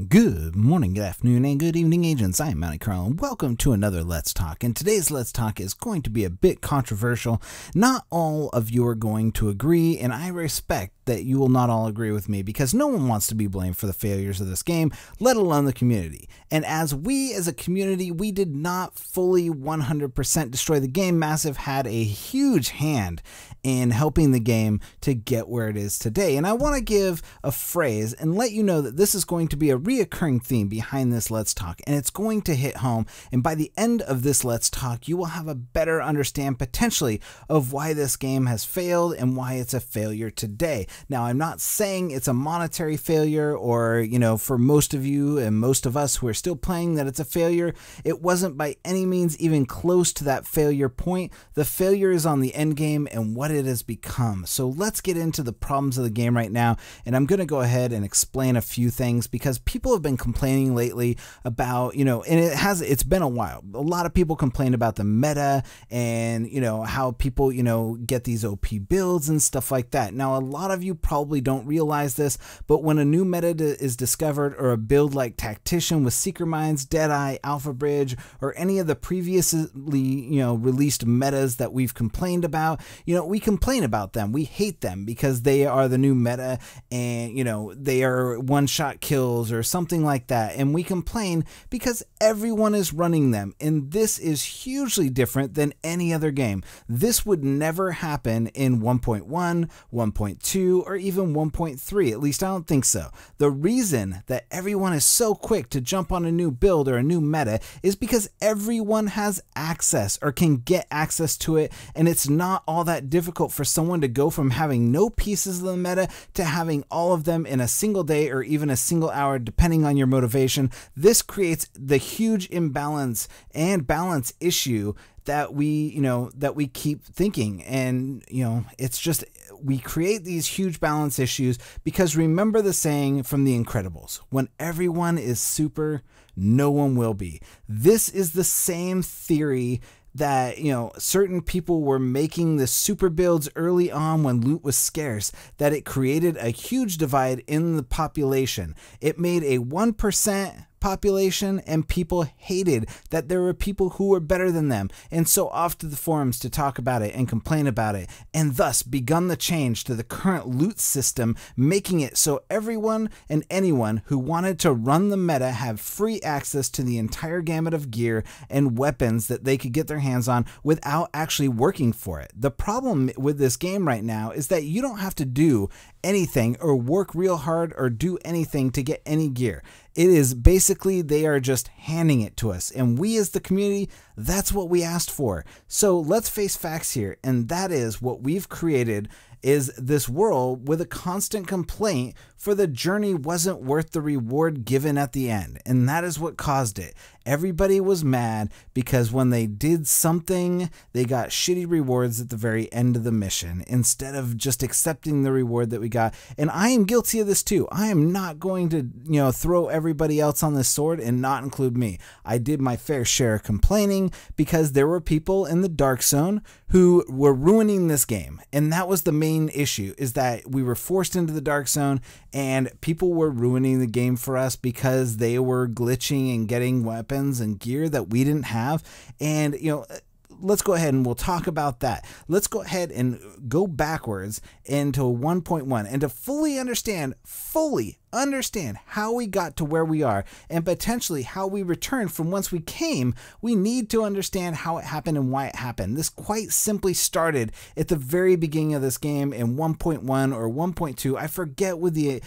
Good morning, good afternoon, and good evening, agents. I am Mounty Carl, and welcome to another Let's Talk. And today's Let's Talk is going to be a bit controversial. Not all of you are going to agree, and I respect that you will not all agree with me because no one wants to be blamed for the failures of this game, let alone the community. And as a community, we did not fully 100% destroy the game. Massive had a huge hand in helping the game to get where it is today. And I want to give a phrase and let you know that this is going to be a reoccurring theme behind this Let's Talk, and it's going to hit home. And by the end of this Let's Talk, you will have a better understand potentially of why this game has failed and why it's a failure today. Now, I'm not saying it's a monetary failure or, for most of you and most of us who are still playing that it's a failure. It wasn't by any means even close to that failure point. The failure is on the end game and what it has become. So let's get into the problems of the game right now. And I'm going to go ahead and explain a few things because people have been complaining lately about, and it's been a while. A lot of people complain about the meta and, how people, get these OP builds and stuff like that. Now, a lot of you probably don't realize this, but when a new meta is discovered or a build like Tactician with Seeker Mines, Deadeye, Alpha Bridge, or any of the previously, released metas that we've complained about, we complain about them. We hate them because they are the new meta and, they are one-shot kills or something like that. And we complain because everyone is running them. And this is hugely different than any other game. This would never happen in 1.1, 1.2, or even 1.3. At least I don't think so. The reason that everyone is so quick to jump on a new build or a new meta is because everyone has access or can get access to it, and it's not all that difficult for someone to go from having no pieces of the meta to having all of them in a single day or even a single hour, depending on your motivation. This creates the huge imbalance and balance issue that we keep thinking. And, it's just, we create these huge balance issues because remember the saying from The Incredibles, when everyone is super, no one will be. This is the same theory that, certain people were making the super builds early on when loot was scarce, that it created a huge divide in the population. It made a 1% population, and people hated that there were people who were better than them, and so off to the forums to talk about it and complain about it, and thus begun the change to the current loot system, making it so everyone and anyone who wanted to run the meta have free access to the entire gamut of gear and weapons that they could get their hands on without actually working for it. The problem with this game right now is that you don't have to do anything or work real hard or do anything to get any gear. It is basically they are just handing it to us, and we as the community, that's what we asked for. So let's face facts here, and that is what we've created is this world with a constant complaint for the journey wasn't worth the reward given at the end, and that is what caused it. Everybody was mad because when they did something, they got shitty rewards at the very end of the mission instead of just accepting the reward that we got. And I am guilty of this too. I am not going to, throw everybody else on this sword and not include me. I did my fair share of complaining because there were people in the dark zone who were ruining this game. And that was the main issue, is that we were forced into the dark zone and people were ruining the game for us because they were glitching and getting weapons and gear that we didn't have. And, let's go ahead and we'll talk about that. Let's go ahead and go backwards into 1.1 and to fully understand how we got to where we are and potentially how we returned from whence we came. We need to understand how it happened and why it happened. This quite simply started at the very beginning of this game in 1.1 or 1.2. I forget with the,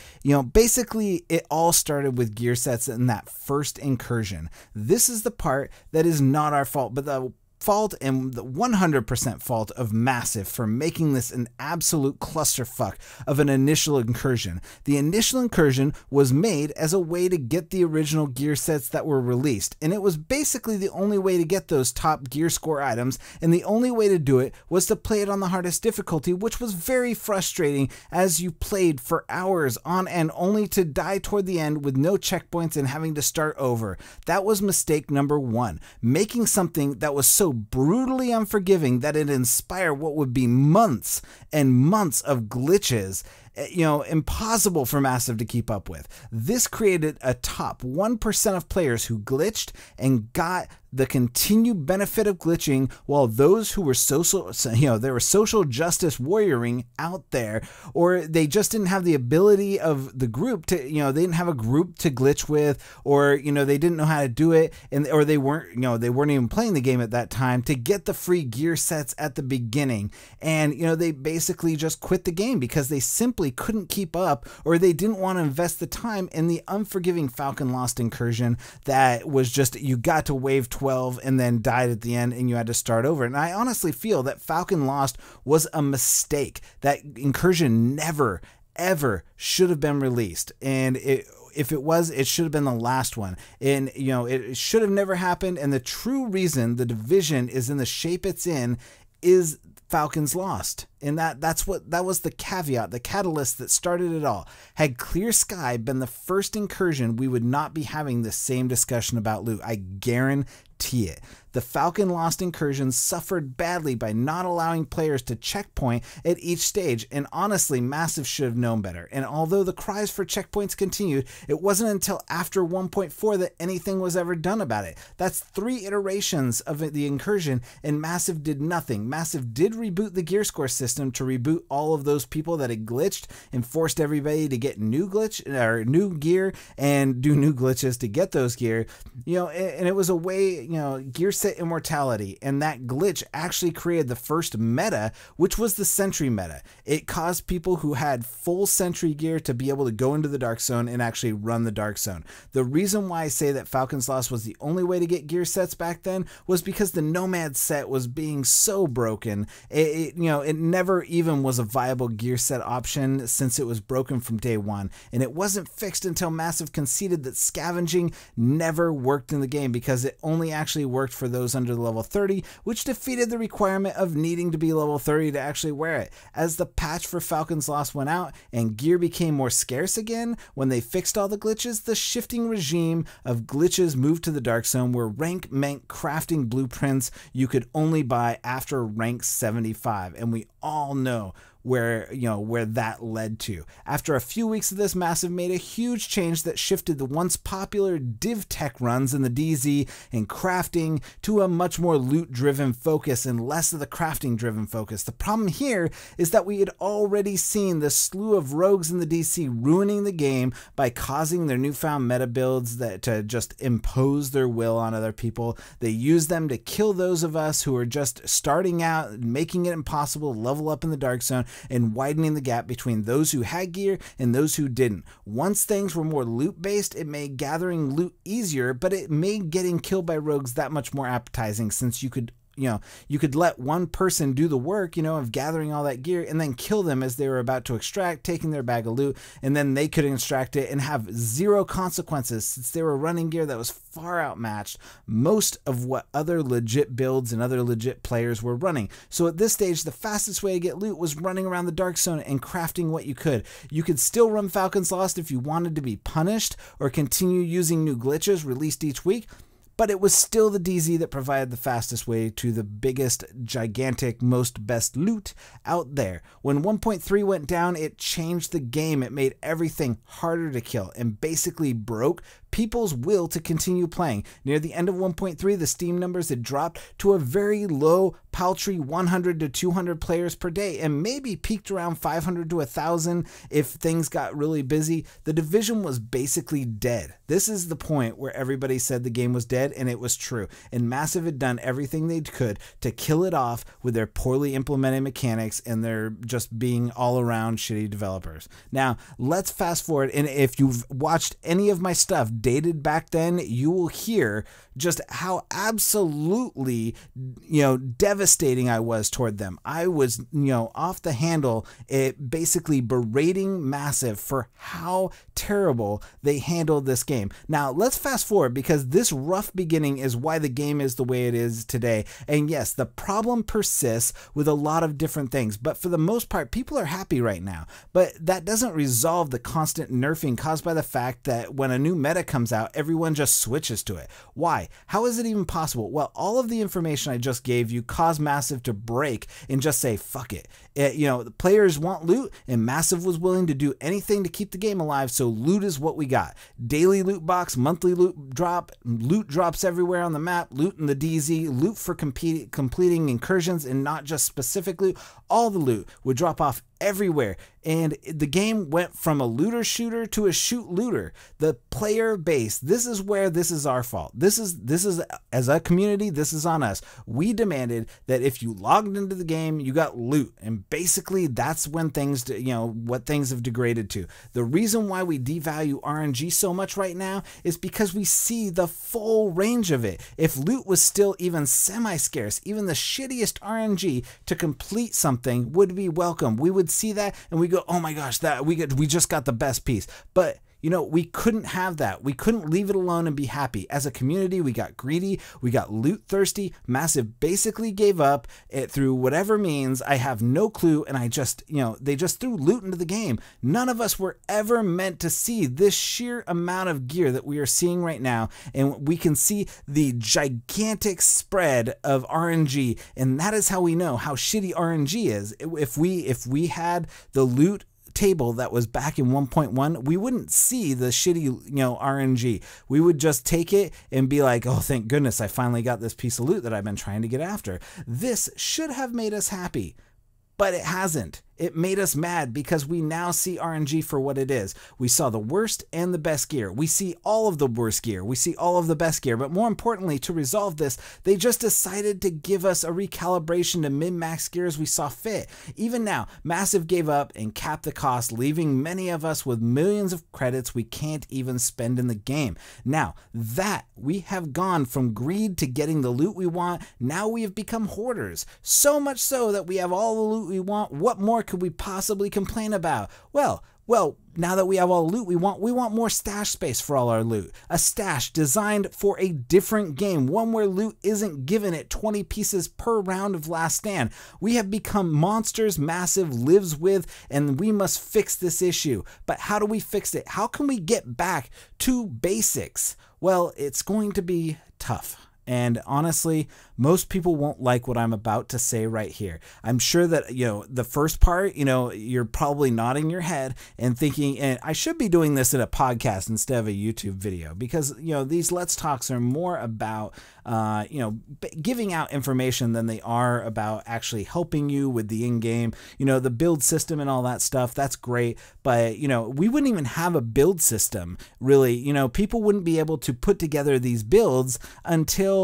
basically it all started with gear sets in that first incursion. This is the part that is not our fault, but the fault and the 100% fault of Massive for making this an absolute clusterfuck of an initial incursion. The initial incursion was made as a way to get the original gear sets that were released, and it was basically the only way to get those top gear score items, and the only way to do it was to play it on the hardest difficulty, which was very frustrating as you played for hours on end only to die toward the end with no checkpoints and having to start over. That was mistake number one, making something that was so brutally unforgiving that it inspired what would be months and months of glitches impossible for Massive to keep up with. This created a top 1% of players who glitched and got the continued benefit of glitching, while those who were they were social justice warrioring out there, or they just didn't have the ability of the group to, they didn't have a group to glitch with, or, they didn't know how to do it, or they weren't even playing the game at that time to get the free gear sets at the beginning. And, they basically just quit the game because they simply couldn't keep up, or they didn't want to invest the time in the unforgiving Falcon Lost incursion that was just, you got to wave 12 and then died at the end and you had to start over. And I honestly feel that Falcon Lost was a mistake. That incursion never, ever should have been released. And if it was, it should have been the last one. And, it should have never happened. And the true reason the division is in the shape it's in is Falcons Lost. And that was the caveat, the catalyst that started it all. Had Clear Sky been the first incursion, we would not be having the same discussion about loot. I guarantee it. The Falcon Lost incursion suffered badly by not allowing players to checkpoint at each stage, and honestly, Massive should have known better. And although the cries for checkpoints continued, it wasn't until after 1.4 that anything was ever done about it. That's 3 iterations of the incursion, and Massive did nothing. Massive did reboot the gear score system to reboot all of those people that had glitched and forced everybody to get new gear and do new glitches to get those gear. And it was a way, gear set immortality, and that glitch actually created the first meta, which was the Sentry meta. It caused people who had full Sentry gear to be able to go into the Dark Zone and actually run the Dark Zone. The reason why I say that Falcon's Lost was the only way to get gear sets back then was because the Nomad set was being so broken. It never even was a viable gear set option since it was broken from day one, and it wasn't fixed until Massive conceded that scavenging never worked in the game because it only actually worked for those under level 30, which defeated the requirement of needing to be level 30 to actually wear it. As the patch for Falcon's Lost went out and gear became more scarce again, when they fixed all the glitches, the shifting regime of glitches moved to the Dark Zone, where rank meant crafting blueprints you could only buy after rank 75, and we all know where that led to. After a few weeks of this, Massive made a huge change that shifted the once popular div tech runs in the DZ and crafting to a much more loot driven focus and less of the crafting driven focus. The problem here is that we had already seen the slew of rogues in the DC ruining the game by causing their newfound meta builds to just impose their will on other people. They use them to kill those of us who are just starting out, making it impossible to level up in the Dark Zone, and widening the gap between those who had gear and those who didn't. Once things were more loot based, it made gathering loot easier, but it made getting killed by rogues that much more appetizing, since you could let one person do the work, of gathering all that gear and then kill them as they were about to extract, taking their bag of loot, and then they could extract it and have zero consequences since they were running gear that was far outmatched most of what other legit builds and other legit players were running. So at this stage, the fastest way to get loot was running around the Dark Zone and crafting what you could. You could still run Falcon's Lost if you wanted to be punished or continue using new glitches released each week, but it was still the DZ that provided the fastest way to the biggest, gigantic, most best loot out there. When 1.3 went down, it changed the game. It made everything harder to kill and basically broke people's will to continue playing. Near the end of 1.3, the Steam numbers had dropped to a very low, paltry 100 to 200 players per day, and maybe peaked around 500 to 1,000 if things got really busy. The division was basically dead. This is the point where everybody said the game was dead, and it was true. And Massive had done everything they could to kill it off with their poorly implemented mechanics and their just being all around shitty developers. Now, let's fast forward, and if you've watched any of my stuff dated back then, you will hear just how absolutely, devastating I was toward them. I was, off the handle, basically berating Massive for how terrible they handled this game. Now, let's fast forward, because this rough beginning is why the game is the way it is today. And yes, the problem persists with a lot of different things, but for the most part, people are happy right now. But that doesn't resolve the constant nerfing caused by the fact that when a new meta comes out, everyone just switches to it. Why? Why? How is it even possible? Well, all of the information I just gave you caused Massive to break and just say, fuck it. The players want loot, and Massive was willing to do anything to keep the game alive, so loot is what we got. Daily loot box, monthly loot drops everywhere on the map, loot in the DZ, loot for completing incursions, and not just specific loot. All the loot would drop off everywhere, and the game went from a looter shooter to a shoot looter. The player base, this is where this is our fault. This is as a community, this is on us. We demanded that if you logged into the game, you got loot, and basically that's when things, what things have degraded to. The reason why we devalue RNG so much right now is because we see the full range of it. If loot was still even semi-scarce, even the shittiest RNG to complete something would be welcome. We would see that and we go, oh my gosh, we just got the best piece. But we couldn't have that. We couldn't leave it alone and be happy. As a community, we got greedy, we got loot thirsty. Massive basically gave up through whatever means. I have no clue, and they just threw loot into the game. None of us were ever meant to see this sheer amount of gear that we are seeing right now, and we can see the gigantic spread of RNG, and that is how we know how shitty RNG is. If we had the loot table that was back in 1.1, we wouldn't see the shitty RNG. We would just take it and be like, oh, thank goodness I finally got this piece of loot that I've been trying to get after. This should have made us happy, but it hasn't. It made us mad because we now see RNG for what it is. We saw the worst and the best gear. We see all of the worst gear. We see all of the best gear. But more importantly, to resolve this, they just decided to give us a recalibration to min-max gear as we saw fit. Even now, Massive gave up and capped the cost, leaving many of us with millions of credits we can't even spend in the game. Now, that we have gone from greed to getting the loot we want. Now we have become hoarders. So much so that we have all the loot we want. What more could we possibly complain about? Well, now that we have all the loot we want more stash space for all our loot. A stash designed for a different game, one where loot isn't given at 20 pieces per round of Last Stand. We have become monsters Massive lives with, and we must fix this issue. But how do we fix it? How can we get back to basics? Well, it's going to be tough. And honestly, most people won't like what I'm about to say right here. I'm sure that, the first part, you're probably nodding your head and thinking, and I should be doing this in a podcast instead of a YouTube video, because, these Let's Talks are more about, giving out information than they are about actually helping you with the in-game, the build system and all that stuff. That's great. But, we wouldn't even have a build system, really. People wouldn't be able to put together these builds until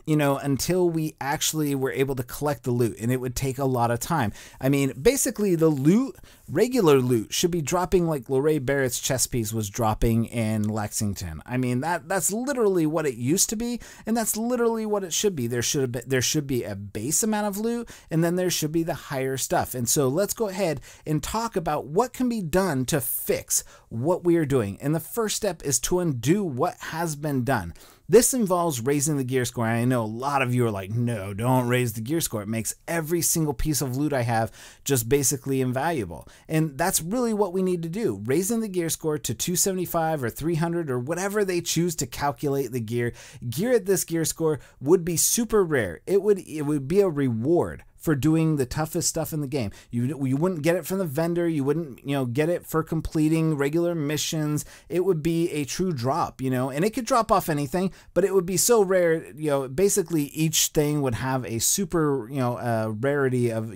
we actually were able to collect the loot, and it would take a lot of time. I mean, basically the loot, regular loot, should be dropping like Lorraine Barrett's chess piece was dropping in Lexington. I mean, that's literally what it used to be, and that's literally what it should be. There should be a base amount of loot, and then there should be the higher stuff. And so let's go ahead and talk about what can be done to fix what we are doing. And the first step is to undo what has been done. This involves raising the gear score, and I know a lot of you are like, no, don't raise the gear score. It makes every single piece of loot I have just basically invaluable. And that's really what we need to do. Raising the gear score to 275 or 300 or whatever they choose to calculate the gear. Gear at this gear score would be super rare. It would be a reward for doing the toughest stuff in the game. You wouldn't get it from the vendor. You wouldn't, get it for completing regular missions. It would be a true drop, and it could drop off anything, but it would be so rare, basically each thing would have a super, rarity of,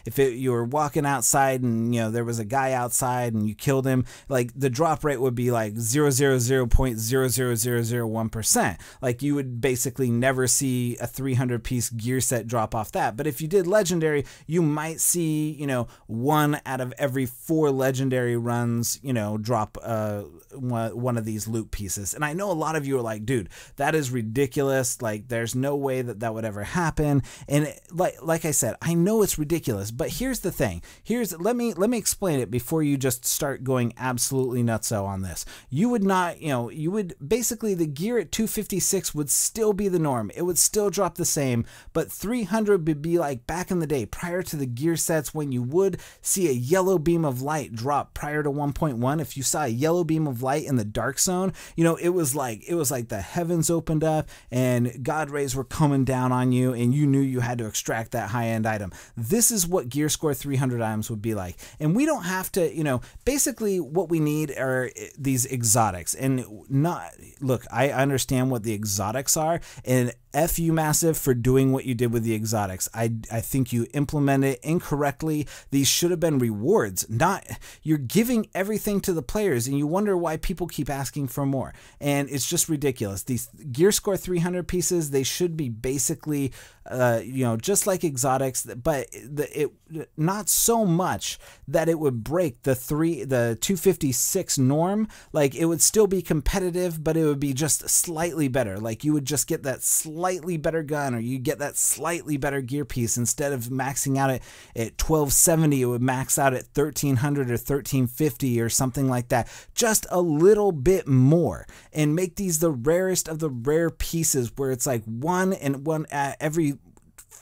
if you were walking outside and, there was a guy outside and you killed him, like the drop rate would be like 0.00001%. Like you would basically never see a 300 piece gear set drop off that. But if you did legendary, you might see, 1 out of every 4 legendary runs, drop one of these loot pieces. And I know a lot of you are like, dude, that is ridiculous. Like, there's no way that would ever happen. And like I said, I know it's ridiculous, but here's the thing. Let me explain it before you just start going absolutely nutso on this. You would not, you would basically, the gear at 256 would still be the norm. It would still drop the same, but 300 would be like back back in the day, prior to the gear sets, when you would see a yellow beam of light drop prior to 1.1, if you saw a yellow beam of light in the dark zone, you know, it was like the heavens opened up and God rays were coming down on you, and you knew you had to extract that high-end item. This is what Gear Score 300 items would be like. And we don't have to, you know, basically what we need are these exotics. And look, I understand what the exotics are, and F you massive for doing what you did with the exotics. I think you implemented it incorrectly. These should have been rewards, you're giving everything to the players, and you wonder why people keep asking for more. And it's just ridiculous. These Gear Score 300 pieces, they should be basically, you know, just like exotics, but not so much that it would break the 256 norm. Like, it would still be competitive, but it would be just slightly better. Like, you would just get that slightly better gun, or you get that slightly better gear piece. Instead of maxing out at 1270, it would max out at 1300 or 1350 or something like that. Just a little bit more, and make these the rarest of the rare pieces, where it's like one every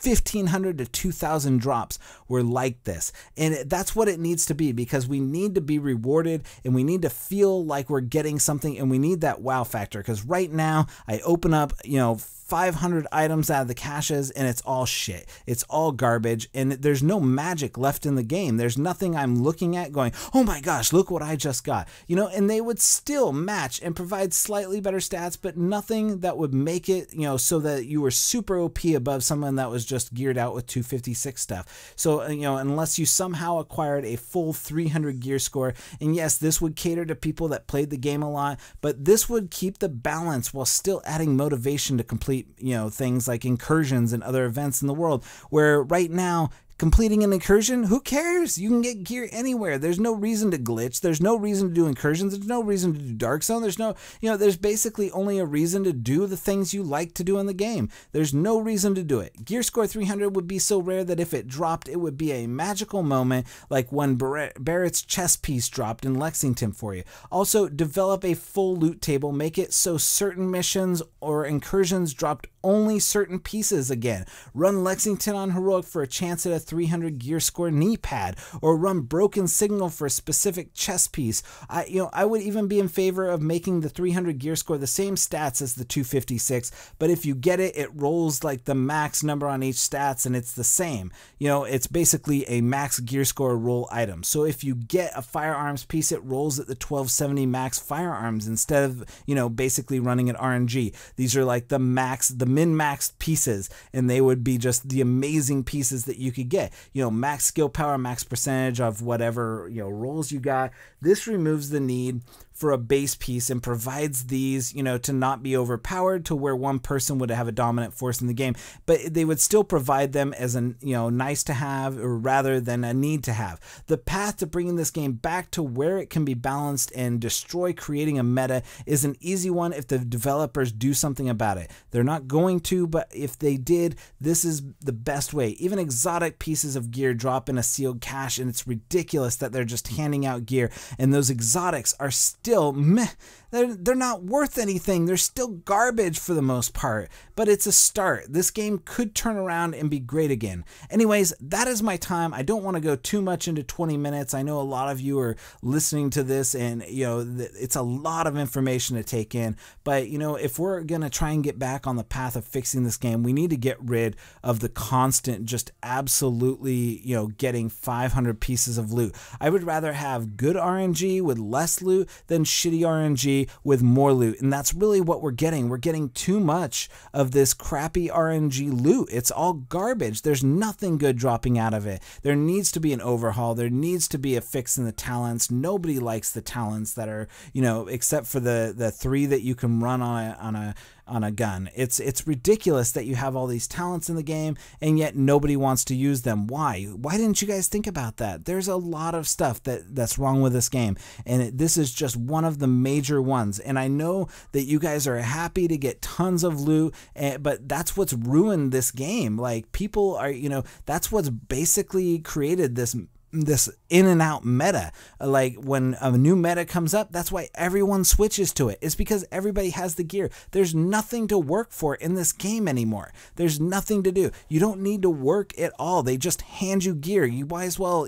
1,500 to 2,000 drops were like this. And that's what it needs to be, because we need to be rewarded, and we need to feel like we're getting something, and we need that wow factor. Because right now I open up, you know, 500 items out of the caches, and it's all shit. It's all garbage, and there's no magic left in the game. There's nothing I'm looking at going, oh my gosh, look what I just got. You know, and they would still match and provide slightly better stats, but nothing that would make it, you know, so that you were super OP above someone that was just geared out with 256 stuff. So, you know, unless you somehow acquired a full 300 gear score, and yes, this would cater to people that played the game a lot, but this would keep the balance while still adding motivation to complete, you know, things like incursions and other events in the world, where right now completing an incursion, who cares? You can get gear anywhere. There's no reason to glitch. There's no reason to do incursions. There's no reason to do Dark Zone. There's no, you know, there's basically only a reason to do the things you like to do in the game. There's no reason to do it. Gear Score 300 would be so rare that if it dropped, it would be a magical moment, like when Barrett's chess piece dropped in Lexington for you. Also, develop a full loot table. Make it so certain missions or incursions dropped only certain pieces again. Run Lexington on Heroic for a chance at a 300 gear score knee pad, or run Broken Signal for a specific chess piece. I would even be in favor of making the 300 gear score the same stats as the 256, but if you get it, it rolls like the max number on each stats, and it's the same. You know, it's basically a max gear score roll item. So if you get a firearms piece, it rolls at the 1270 max firearms instead of, you know, basically running at RNG. These are like the min-maxed pieces, and they would be just the amazing pieces that you could get. You know, max skill power, max percentage of whatever, you know, rolls you got. This removes the need for a base piece and provides these, you know, to not be overpowered to where one person would have a dominant force in the game, but they would still provide them as a, you know, nice to have, or rather than a need to have. The path to bringing this game back to where it can be balanced and destroy creating a meta is an easy one if the developers do something about it. They're not going to, but if they did, this is the best way. Even exotic pieces of gear drop in a sealed cache, and it's ridiculous that they're just handing out gear, and those exotics are still meh. They're not worth anything. They're still garbage for the most part, but it's a start. This game could turn around and be great again. Anyways, that is my time. I don't want to go too much into 20 minutes. I know a lot of you are listening to this, and, you know, it's a lot of information to take in, but, you know, if we're going to try and get back on the path of fixing this game, we need to get rid of the constant, just absolutely, you know, getting 500 pieces of loot. I would rather have good RNG with less loot than shitty RNG with more loot, and that's really what we're getting. We're getting too much of this crappy RNG loot. It's all garbage. There's nothing good dropping out of it. There needs to be an overhaul. There needs to be a fix in the talents. Nobody likes the talents that are, you know, except for the 3 that you can run on a gun. It's ridiculous that you have all these talents in the game, and yet nobody wants to use them. Why didn't you guys think about that? There's a lot of stuff that's wrong with this game, and this is just one of the major ones. And I know that you guys are happy to get tons of loot, but that's what's ruined this game. Like, people are, you know, that's what's basically created this this in and out meta. Like when a new meta comes up, that's why everyone switches to it. It's because everybody has the gear. There's nothing to work for in this game anymore. There's nothing to do. You don't need to work at all. They just hand you gear. You might as well,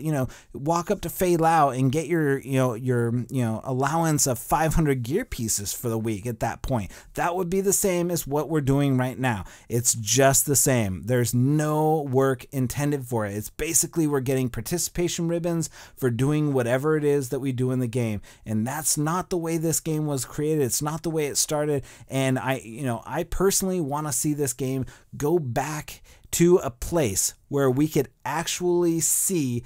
walk up to Fei Lao and get your allowance of 500 gear pieces for the week at that point. That would be the same as what we're doing right now. It's just the same. There's no work intended for it. It's basically we're getting participation ribbons for doing whatever it is that we do in the game. And that's not the way this game was created. It's not the way it started. And I personally want to see this game go back to a place where we could actually see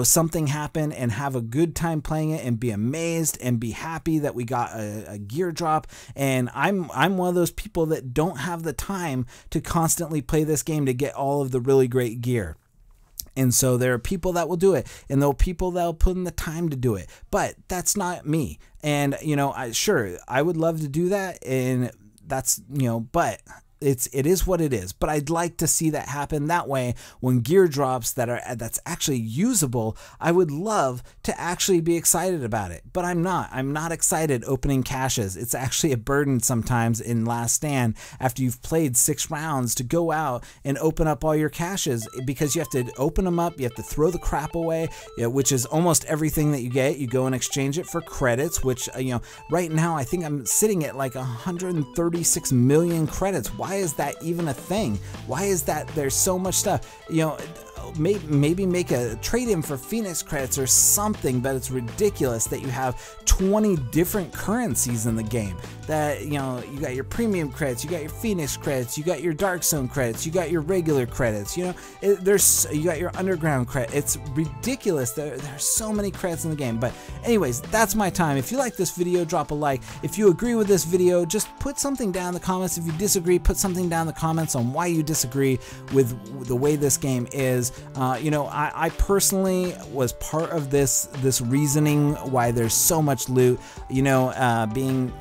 something happen and have a good time playing it and be amazed and be happy that we got a gear drop. And I'm one of those people that don't have the time to constantly play this game to get all of the really great gear. And so there are people that will do it, and there are people that will put in the time to do it. But that's not me. And I would love to do that, and that's but it is what it is. But I'd like to see that happen. That way, when gear drops that's actually usable, I would love to actually be excited about it. But I'm not excited opening caches. It's actually a burden sometimes in Last Stand after you've played 6 rounds to go out and open up all your caches, because you have to open them up, you have to throw the crap away, which is almost everything that you get. You go and exchange it for credits, which right now I think I'm sitting at like 136 million credits. Why is that even a thing? Why is that there's so much stuff? Maybe make a trade-in for Phoenix credits or something, but it's ridiculous that you have 20 different currencies in the game. That you got your premium credits, you got your Phoenix credits, you got your Dark Zone credits, you got your regular credits. You got your underground credit. It's ridiculous. There's so many credits in the game. But anyways, that's my time. If you like this video, drop a like. If you agree with this video, just put something down in the comments. If you disagree, put something down in the comments on why you disagree with the way this game is. I personally was part of this reasoning why there's so much loot, being,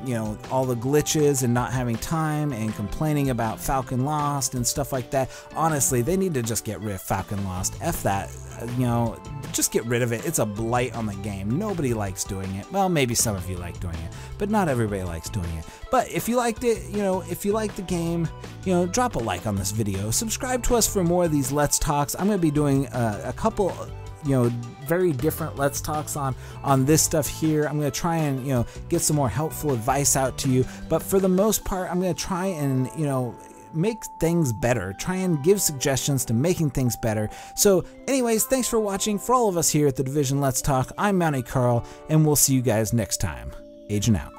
all the glitches and not having time and complaining about Falcon Lost and stuff like that. Honestly, they need to just get rid of Falcon Lost. F that. Just get rid of it. It's a blight on the game. Nobody likes doing it. Well, maybe some of you like doing it, but not everybody likes doing it. But if you liked it, if you like the game, drop a like on this video. Subscribe to us for more of these Let's Talks. I'm going to be doing a couple very different Let's Talks on this stuff here. I'm going to try and get some more helpful advice out to you, but for the most part I'm going to try and make things better, try and give suggestions to making things better. So anyways, thanks for watching. For all of us here at The Division Let's Talk, I'm Mountie Carl, and we'll see you guys next time. Agent out.